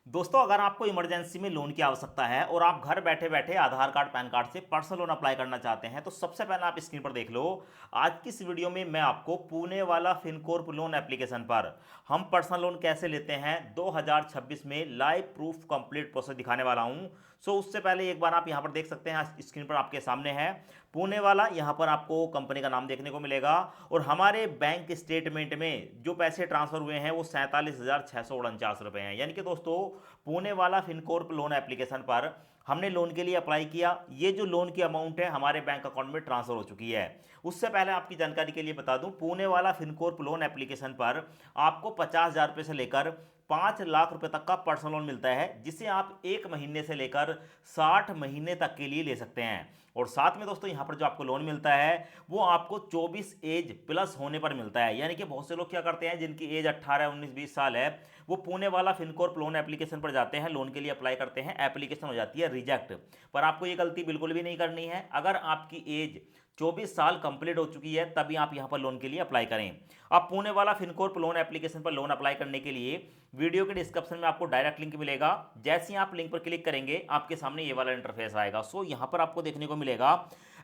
दोस्तों, अगर आपको इमरजेंसी में लोन की आवश्यकता है और आप घर बैठे बैठे आधार कार्ड पैन कार्ड से पर्सनल लोन अप्लाई करना चाहते हैं तो सबसे पहले आप स्क्रीन पर देख लो। आज की इस वीडियो में मैं आपको पुणे वाला फिनकॉर्प लोन एप्लीकेशन पर हम पर्सनल लोन कैसे लेते हैं 2026 में लाइव प्रूफ कंप्लीट प्रोसेस दिखाने वाला हूं। सो उससे पहले एक बार आप यहां पर देख सकते हैं, स्क्रीन पर आपके सामने है पुणे वाला। यहां पर आपको कंपनी का नाम देखने को मिलेगा और हमारे बैंक स्टेटमेंट में जो पैसे ट्रांसफर हुए हैं वो 47,649 रुपए हैं। यानी कि दोस्तों, पुणे वाला फिनकॉर्प लोन एप्लीकेशन पर हमने लोन के लिए अप्लाई किया। ये जो लोन की अमाउंट है हमारे बैंक अकाउंट में ट्रांसफर हो चुकी है। उससे पहले आपकी जानकारी के लिए बता दूं, पुणे वाला फिनकॉर्प लोन एप्लीकेशन पर आपको 50,000 रुपये से लेकर 5 लाख रुपए तक का पर्सनल लोन मिलता है, जिसे आप 1 महीने से लेकर 60 महीने तक के लिए ले सकते हैं। और साथ में दोस्तों, यहाँ पर जो आपको लोन मिलता है वो आपको 24 एज प्लस होने पर मिलता है। यानी कि बहुत से लोग क्या करते हैं जिनकी एज 18, 19, 20 साल है, वो पुणे वाला फिनकॉर्प लोन एप्लीकेशन पर जाते हैं, लोन के लिए अप्लाई करते हैं, एप्लीकेशन हो जाती है रिजेक्ट। पर आपको ये गलती बिल्कुल भी नहीं करनी है। अगर आपकी एज 24 साल कंप्लीट हो चुकी है तभी आप यहां पर लोन के लिए अप्लाई करें। आप पुणे वाला फिनकॉर्प लोन एप्लीकेशन पर लोन अप्लाई करने के लिए वीडियो के डिस्क्रिप्शन में आपको डायरेक्ट लिंक मिलेगा। जैसे ही आप लिंक पर क्लिक करेंगे आपके सामने ये वाला इंटरफेस आएगा। सो यहां पर आपको देखने को मिलेगा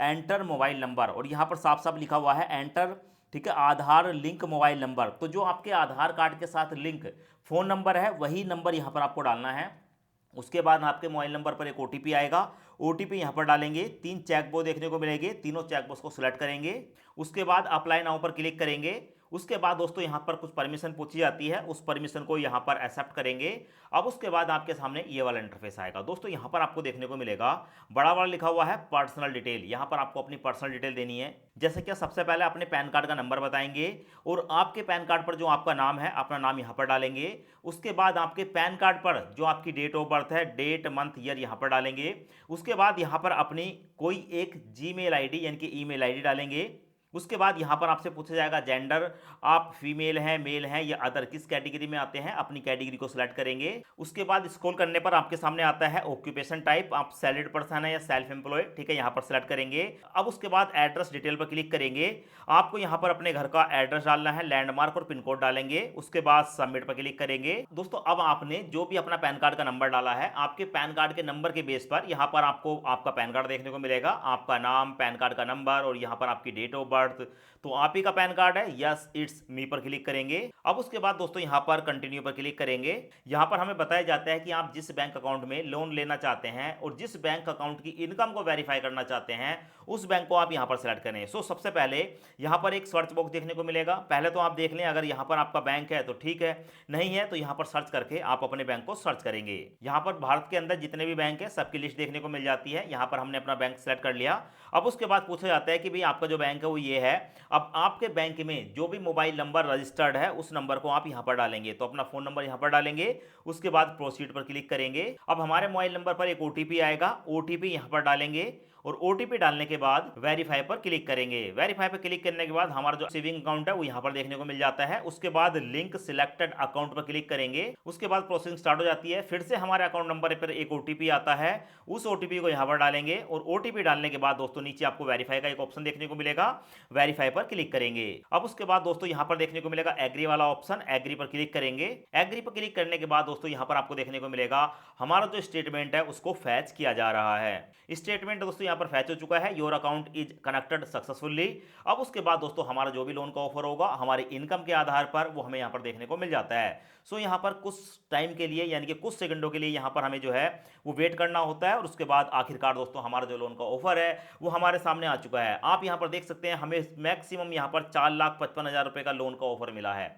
एंटर मोबाइल नंबर, और यहां पर साफ साफ लिखा हुआ है एंटर, ठीक है, आधार लिंक मोबाइल नंबर। तो जो आपके आधार कार्ड के साथ लिंक फ़ोन नंबर है वही नंबर यहाँ पर आपको डालना है। उसके बाद आपके मोबाइल नंबर पर एक ओटीपी आएगा, ओटीपी यहाँ पर डालेंगे। 3 चेकबॉक्स देखने को मिलेंगे, तीनों चेकबॉक्स को सिलेक्ट करेंगे। उसके बाद अप्लाई नाउ पर क्लिक करेंगे। उसके बाद दोस्तों यहाँ पर कुछ परमिशन पूछी जाती है, उस परमिशन को यहाँ पर एक्सेप्ट करेंगे। अब उसके बाद आपके सामने ये वाला इंटरफेस आएगा। दोस्तों यहाँ पर आपको देखने को मिलेगा बड़ा वाला लिखा हुआ है पर्सनल डिटेल। यहाँ पर आपको अपनी पर्सनल डिटेल देनी है। जैसे कि सबसे पहले अपने पैन कार्ड का नंबर बताएंगे और आपके पैन कार्ड पर जो आपका नाम है अपना नाम यहाँ पर डालेंगे। उसके बाद आपके पैन कार्ड पर जो आपकी डेट ऑफ बर्थ है, डेट मंथ ईयर यहाँ पर डालेंगे। उसके बाद यहाँ पर अपनी कोई एक जीमेल आईडी यानी कि ईमेल आईडी डालेंगे। उसके बाद यहाँ पर आपसे पूछा जाएगा जेंडर, आप फीमेल हैं, मेल हैं या अदर, किस कैटेगरी में आते हैं, अपनी कैटेगरी को सिलेक्ट करेंगे। उसके बाद स्क्रॉल करने पर आपके सामने आता है ऑक्यूपेशन टाइप, आप सैलरीड पर्सन है या सेल्फ एम्प्लॉयड, ठीक है, यहाँ पर सिलेक्ट करेंगे। अब उसके बाद एड्रेस डिटेल पर क्लिक करेंगे। आपको यहाँ पर अपने घर का एड्रेस डालना है, लैंडमार्क और पिन कोड डालेंगे। उसके बाद सबमिट पर क्लिक करेंगे। दोस्तों अब आपने जो भी अपना पैन कार्ड का नंबर डाला है, आपके पैन कार्ड के नंबर के बेस पर यहाँ पर आपको आपका पैन कार्ड देखने को मिलेगा, आपका नाम, पैन कार्ड का नंबर और यहाँ पर आपकी डेट ऑफ बर्थ। तो आप ही का पैन कार्ड है, यस इट्स मी पर क्लिक करेंगे। अब उसके बाद दोस्तों यहाँ पर कंटिन्यू पर क्लिक करेंगे। यहाँ पर हमें बताया जाता है कि आप जिस बैंक अकाउंट में लोन लेना चाहते हैं और जिस बैंक अकाउंट की इनकम को वेरीफाई करना चाहते हैं उस बैंक को आप यहाँ पर सेलेक्ट करें। सो सबसे पहले यहाँ पर एक सर्च बॉक्स देखने को मिलेगा। पहले तो आप देख लें, अगर यहाँ पर आपका बैंक है तो ठीक है, नहीं है तो यहाँ पर सर्च करके आप अपने बैंक को सर्च करेंगे। यहाँ पर भारत के अंदर जितने भी बैंक है सबकी लिस्ट देखने को मिल जाती है। यहाँ पर हमने अपना बैंक सेलेक्ट कर लिया। अब उसके बाद पूछा जाता है कि भाई आपका जो बैंक है वो ये है। अब आपके बैंक में जो भी मोबाइल नंबर रजिस्टर्ड है उस नंबर को आप यहाँ पर डालेंगे। तो अपना फोन नंबर यहाँ पर डालेंगे। उसके बाद प्रोसीड पर क्लिक करेंगे। अब हमारे मोबाइल नंबर पर एक ओटीपी आएगा, ओटीपी यहाँ पर डालेंगे और ओटीपी डालने के बाद वेरीफाई पर क्लिक करेंगे। वेरीफाई पर क्लिक करने के बाद हमारा जो सेविंग अकाउंट है वो यहाँ पर देखने को मिल जाता है। उसके बाद लिंक सिलेक्टेड अकाउंट पर क्लिक करेंगे। उसके बाद प्रोसेसिंग स्टार्ट हो जाती है। फिर से हमारे अकाउंट नंबर पर एक ओटीपी आता है, उस ओटीपी को यहाँ पर डालेंगे और ओटीपी डालने के बाद दोस्तों नीचे आपको वेरीफाई का एक ऑप्शन देखने को मिलेगा, वेरीफाई पर क्लिक करेंगे। अब उसके बाद दोस्तों यहाँ पर देखने को मिलेगा एग्री वाला ऑप्शन, एग्री पर क्लिक करेंगे। एग्री पर क्लिक करने के बाद दोस्तों यहाँ पर आपको देखने को मिलेगा हमारा जो स्टेटमेंट है उसको फैच किया जा रहा है। स्टेटमेंट दोस्तों यहाँ पर फैच हो चुका है, your account is connected successfully. अब उसके बाद दोस्तों हमारा जो भी लोन का ऑफर होगा हमारे इनकम के आधार पर वो हमें यहाँ पर देखने को मिल जाता है। सो यहाँ पर कुछ टाइम के लिए यानी कि कुछ सेकंडों के लिए यहाँ पर हमें जो है वो वेट करना होता है और उसके बाद आखिरकार दोस्तों हमारा जो लोन का ऑफर है वो हमारे सामने आ चुका है। आप यहाँ पर देख सकते हैं हमें मैक्सिमम यहाँ पर 4,55,000 रुपये का लोन का ऑफर मिला है।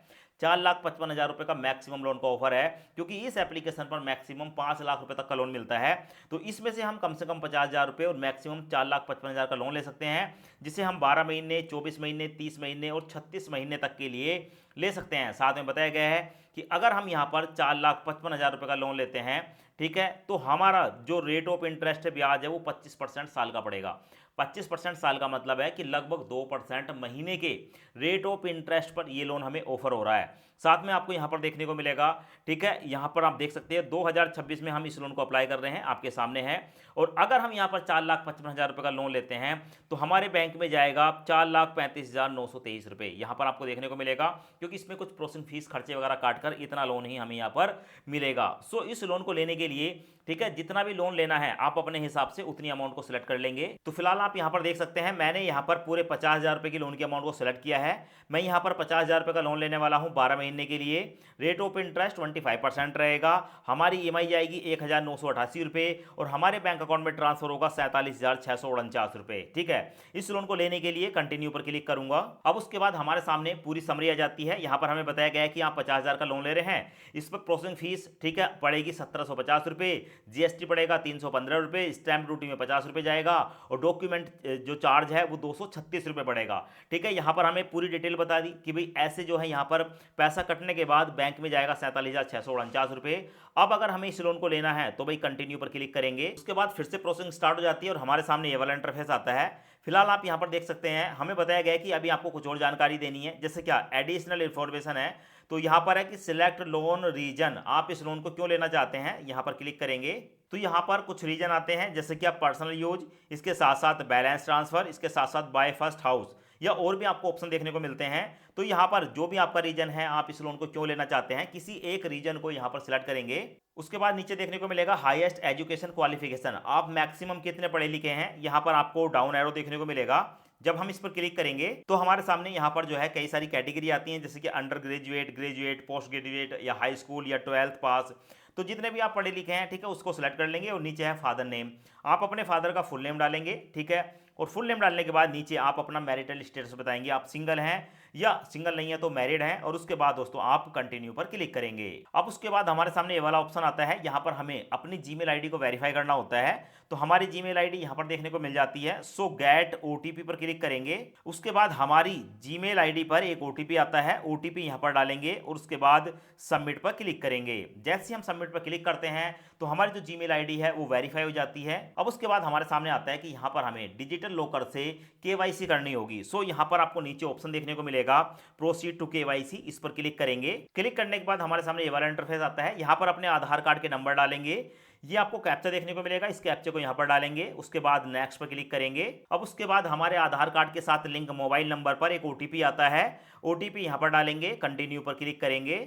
4,55,000 रुपये का मैक्सिमम लोन का ऑफर है, क्योंकि इस एप्लीकेशन पर मैक्सिमम 5 लाख रुपए तक का लोन मिलता है। तो इसमें से हम कम से कम 50,000 रुपये और मैक्सिमम 4,55,000 का लोन ले सकते हैं, जिसे हम 12 महीने, 24 महीने, 30 महीने और 36 महीने तक के लिए ले सकते हैं। साथ में बताया गया है कि अगर हम यहाँ पर 4,55,000 रुपये का लोन लेते हैं, ठीक है, तो हमारा जो रेट ऑफ इंटरेस्ट है, ब्याज है, वो 25% साल का पड़ेगा। 25% साल का मतलब है कि लगभग 2% महीने के रेट ऑफ इंटरेस्ट पर ये लोन हमें ऑफर हो रहा है। साथ में आपको यहाँ पर देखने को मिलेगा, ठीक है, यहाँ पर आप देख सकते हैं 2026 में हम इस लोन को अप्लाई कर रहे हैं, आपके सामने है। और अगर हम यहाँ पर 4,55,000 रुपये का लोन लेते हैं तो हमारे बैंक में जाएगा 4,35,923 रुपये, यहाँ पर आपको देखने को मिलेगा, क्योंकि इसमें कुछ प्रोसेसिंग फीस खर्चे वगैरह काट कर इतना लोन ही हमें यहाँ पर मिलेगा। सो इस लोन को लेने के लिए, ठीक है, जितना भी लोन लेना है आप अपने हिसाब से उतनी अमाउंट को सिलेक्ट कर लेंगे। तो फिलहाल आप यहाँ पर देख सकते हैं मैंने यहाँ पर पूरे 50,000 रुपये की लोन की अमाउंट को सिलेक्ट किया है। मैं यहाँ पर 50,000 रुपये का लोन लेने वाला हूँ 12 महीने के लिए। रेट ऑफ इंटरेस्ट 25% रहेगा। हमारी EMI जाएगी 1,988 रुपये और हमारे बैंक अकाउंट में ट्रांसफर होगा 47,649 रुपये। ठीक है, इस लोन को लेने के लिए कंटिन्यू पर क्लिक करूंगा। अब उसके बाद हमारे सामने पूरी समरी आ जाती है। यहाँ पर हमें बताया गया है कि आप 50,000 का लोन ले रहे हैं, इस पर प्रोसेसिंग फीस, ठीक है, पड़ेगी 1,750 रुपये, GST पड़ेगा 315 रुपये, स्टैंप ड्यूटी में 50 रुपये जाएगा और डॉक्यूमेंट जो चार्ज है वो 236 रुपये पड़ेगा। ठीक है, यहाँ पर हमें पूरी डिटेल बता दी कि भाई ऐसे जो है यहाँ पर पैसा कटने के बाद बैंक में जाएगा 47,649 रुपये। अब अगर हमें इस लोन को लेना है तो भाई कंटिन्यू पर क्लिक करेंगे। उसके बाद फिर से प्रोसेसिंग स्टार्ट हो जाती है और हमारे सामने ये वाला इंटरफेस आता है। फिलहाल आप यहाँ पर देख सकते हैं हमें बताया गया है कि अभी आपको कुछ और जानकारी देनी है, जैसे क्या एडिशनल इन्फॉर्मेशन है। तो यहाँ पर है कि सिलेक्ट लोन रीजन, आप इस लोन को क्यों लेना चाहते हैं, यहाँ पर क्लिक करेंगे तो यहाँ पर कुछ रीजन आते हैं, जैसे कि आप पर्सनल यूज, इसके साथ साथ बैलेंस ट्रांसफर, इसके साथ साथ बाय फर्स्ट हाउस, या और भी आपको ऑप्शन देखने को मिलते हैं। तो यहाँ पर जो भी आपका रीजन है, आप इस लोन को क्यों लेना चाहते हैं, किसी एक रीजन को यहाँ पर सिलेक्ट करेंगे। उसके बाद नीचे देखने को मिलेगा हाईएस्ट एजुकेशन क्वालिफिकेशन, आप मैक्सिमम कितने पढ़े लिखे हैं, यहाँ पर आपको डाउन एरो देखने को मिलेगा। जब हम इस पर क्लिक करेंगे तो हमारे सामने यहाँ पर जो है कई सारी कैटेगरी आती हैं, जैसे कि under graduate, graduate, post graduate, या हाई स्कूल, या 12th पास। तो जितने भी आप पढ़े लिखे हैं, ठीक है, उसको सिलेक्ट कर लेंगे। और नीचे है फादर नेम, आप अपने फादर का फुल नेम डालेंगे, ठीक है। और फुल नेम डालने के बाद नीचे आप अपना मैरिटल स्टेटस बताएंगे, आप सिंगल हैं या सिंगल नहीं है तो मैरिड हैं। और उसके बाद दोस्तों आप कंटिन्यू पर क्लिक करेंगे। अब उसके बाद हमारे सामने ये वाला ऑप्शन आता है, यहाँ पर हमें अपनी जीमेल आईडी को वेरीफाई करना होता है। तो हमारी जीमेल आईडी यहाँ पर देखने को मिल जाती है। सो गेट OTP पर क्लिक करेंगे। उसके बाद हमारी जीमेल आईडी पर एक OTP आता है, OTP यहाँ पर डालेंगे और उसके बाद सबमिट पर क्लिक करेंगे। जैसे ही हम सबमिट पर क्लिक करते हैं तो हमारी जो जीमेल आईडी है वो वेरीफाई हो जाती है। अब उसके बाद हमारे सामने आता है कि यहाँ पर हमें डिजिटल लॉकर से KYC करनी होगी। सो यहाँ पर आपको नीचे ऑप्शन देखने को मिलेगा प्रोसीड टू KYC, इस पर क्लिक करेंगे। क्लिक करने के बाद हमारे सामने ये वाला इंटरफेस आता है। यहाँ पर अपने आधार कार्ड के नंबर डालेंगे, ये आपको कैप्चा देखने को मिलेगा, इस कैप्चे को यहाँ पर डालेंगे। उसके बाद नेक्स्ट पर क्लिक करेंगे। अब उसके बाद हमारे आधार कार्ड के साथ लिंक मोबाइल नंबर पर एक OTP आता है, OTP यहाँ पर डालेंगे, कंटिन्यू पर क्लिक करेंगे।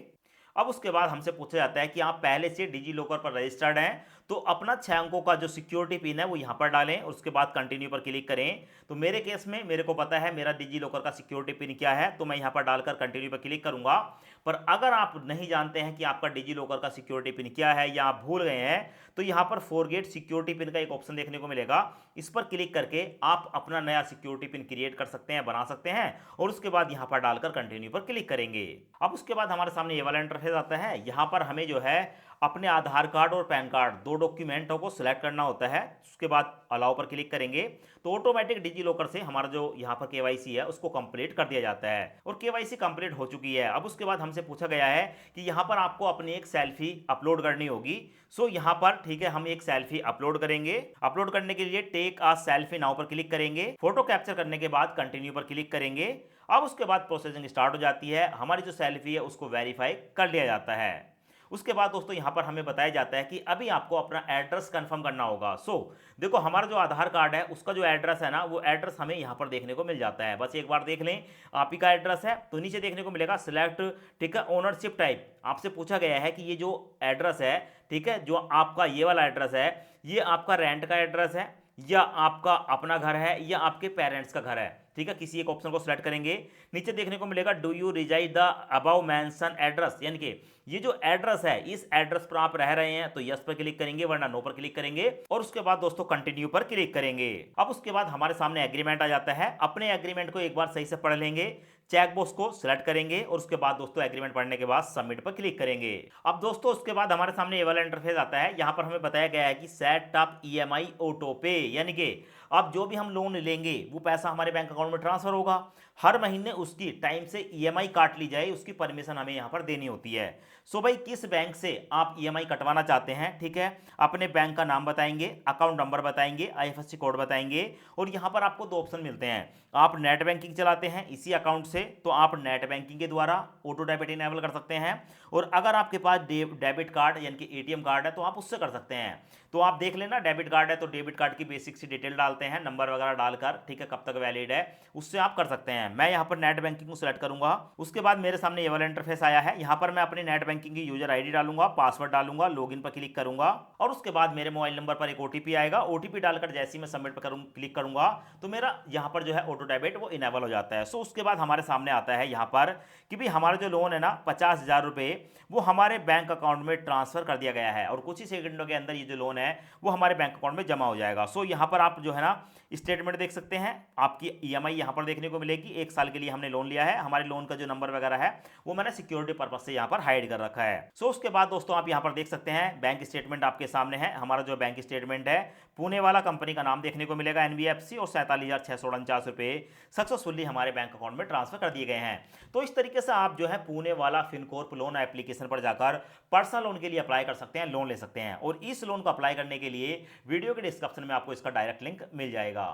अब उसके बाद हमसे पूछा जाता है कि आप पहले से डिजी लॉकर पर रजिस्टर्ड हैं, तो अपना 6 अंकों का जो सिक्योरिटी पिन है वो यहाँ पर डालें और उसके बाद कंटिन्यू पर क्लिक करें। तो मेरे केस में मेरे को पता है मेरा डिजी लॉकर का सिक्योरिटी पिन क्या है, तो मैं यहाँ पर डालकर कंटिन्यू पर क्लिक करूंगा। पर अगर आप नहीं जानते हैं कि आपका डिजी लॉकर का सिक्योरिटी पिन क्या है या आप भूल गए हैं, तो यहाँ पर फॉरगेट सिक्योरिटी पिन का एक ऑप्शन देखने को मिलेगा। इस पर क्लिक करके आप अपना नया सिक्योरिटी पिन क्रिएट कर सकते हैं, बना सकते हैं और उसके बाद यहाँ पर डालकर कंटिन्यू पर क्लिक करेंगे। अब उसके बाद हमारे सामने ये वाला इंटरफेस आता है। यहाँ पर हमें जो है अपने आधार कार्ड और पैन कार्ड, 2 डॉक्यूमेंटों को सिलेक्ट करना होता है। उसके बाद अलाउ पर क्लिक करेंगे तो ऑटोमेटिक डिजी लॉकर से हमारा जो यहाँ पर KYC है उसको कंप्लीट कर दिया जाता है और KYC कंप्लीट हो चुकी है। अब उसके बाद हमसे पूछा गया है कि यहाँ पर आपको अपनी एक सेल्फी अपलोड करनी होगी। सो यहाँ पर ठीक है, हम एक सेल्फी अपलोड करेंगे। अपलोड करने के लिए टेक अ सेल्फी नाउ पर क्लिक करेंगे। फोटो कैप्चर करने के बाद कंटिन्यू पर क्लिक करेंगे। अब उसके बाद प्रोसेसिंग स्टार्ट हो जाती है, हमारी जो सेल्फी है उसको वेरीफाई कर लिया जाता है। उसके बाद दोस्तों यहाँ पर हमें बताया जाता है कि अभी आपको अपना एड्रेस कंफर्म करना होगा। सो देखो हमारा जो आधार कार्ड है उसका जो एड्रेस है ना, वो एड्रेस हमें यहाँ पर देखने को मिल जाता है। बस एक बार देख लें आप ही का एड्रेस है, तो नीचे देखने को मिलेगा सिलेक्ट, ठीक है, ओनरशिप टाइप। आपसे पूछा गया है कि ये जो एड्रेस है, ठीक है, जो आपका ये वाला एड्रेस है, ये आपका रेंट का एड्रेस है या आपका अपना घर है या आपके पेरेंट्स का घर है। ठीक है, किसी एक ऑप्शन को सिलेक्ट करेंगे। नीचे देखने को मिलेगा do you resided the above mention address, यानी कि ये जो एड्रेस है इस एड्रेस पर आप रह रहे हैं, तो यस पर क्लिक करेंगे वरना नो पर क्लिक करेंगे और उसके बाद दोस्तों कंटिन्यू पर क्लिक करेंगे। अब उसके बाद हमारे सामने एग्रीमेंट आ जाता है। अपने एग्रीमेंट को एक बार सही से पढ़ लेंगे, चेक बॉक्स को सिलेक्ट करेंगे और उसके बाद दोस्तों एग्रीमेंट पढ़ने के बाद सबमिट पर क्लिक करेंगे। अब दोस्तों उसके बाद हमारे सामने ये वाला इंटरफेस आता है। यहाँ पर हमें बताया गया है कि सेट अप EMI ऑटो पे, यानी कि अब जो भी हम लोन लेंगे वो पैसा हमारे बैंक अकाउंट में ट्रांसफर होगा। हर महीने उसकी टाइम से EMI काट ली जाए, उसकी परमिशन हमें यहाँ पर देनी होती है। सो भाई किस बैंक से आप ईएमआई कटवाना चाहते हैं, ठीक है, अपने बैंक का नाम बताएंगे, अकाउंट नंबर बताएंगे, आईएफएससी कोड बताएंगे और यहाँ पर आपको दो ऑप्शन मिलते हैं। आप नेट बैंकिंग चलाते हैं इसी अकाउंट से तो आप नेट बैंकिंग के द्वारा ऑटो डेबिट इनेबल कर सकते हैं, और अगर आपके पास डेबिट कार्ड यानी कि एटीएम कार्ड है तो आप उससे कर सकते हैं। तो आप देख लेना, डेबिट कार्ड है तो डेबिट कार्ड की बेसिक सी डिटेल डालते हैं, नंबर वगैरह डालकर, ठीक है, कब तक वैलिड है, उससे आप कर सकते हैं। मैं यहाँ पर नेट बैंकिंग को सिलेक्ट करूंगा। उसके बाद मेरे सामने ये वाला इंटरफेस आया है, यहाँ पर मैं अपनी नेट बैंकिंग की यूजर आईडी डालूंगा, पासवर्ड डालूंगा, लॉगिन पर क्लिक करूंगा और उसके बाद मेरे मोबाइल नंबर पर एक ओटीपी आएगा। ओटीपी डालकर जैसे ही मैं सबमिट पर क्लिक करूंगा तो मेरा यहाँ पर जो है ऑटो डेबिट वो इनेबल हो जाता है। सो उसके बाद हमारे सामने आता है यहाँ पर कि भाई हमारा जो लोन है ना 50,000 रुपये वो हमारे बैंक अकाउंट में ट्रांसफर कर दिया गया है और कुछ ही सेकंडों के अंदर ये जो लोन है वो हमारे बैंक अकाउंट में जमा हो जाएगा। सो यहाँ पर आप जो है ना स्टेटमेंट देख सकते हैं, आपकी ईएमआई यहाँ पर देखने को मिलेगी। 1 साल के लिए हमने लोन लिया है, हमारे लोन का जो नंबर वगैरह है वो मैंने सिक्योरिटी पर्पज से यहाँ पर हाइड कर रखा है। सो उसके बाद दोस्तों आप यहाँ पर देख सकते हैं बैंक स्टेटमेंट आपके सामने है। हमारा जो बैंक स्टेटमेंट है पुणे वाला कंपनी का नाम देखने को मिलेगा एनबीएफसी, और 47,649 रुपये सक्सेसफुली हमारे बैंक अकाउंट में ट्रांसफर कर दिए गए हैं। तो इस तरीके से आप जो है पुणे वाला फिनकॉर्प लोन एप्लीकेशन पर जाकर पर्सनल लोन के लिए अप्लाई कर सकते हैं, लोन ले सकते हैं। और इस लोन को अप्लाई करने के लिए वीडियो के डिस्क्रिप्शन में आपको इसका डायरेक्ट लिंक मिल जाएगा।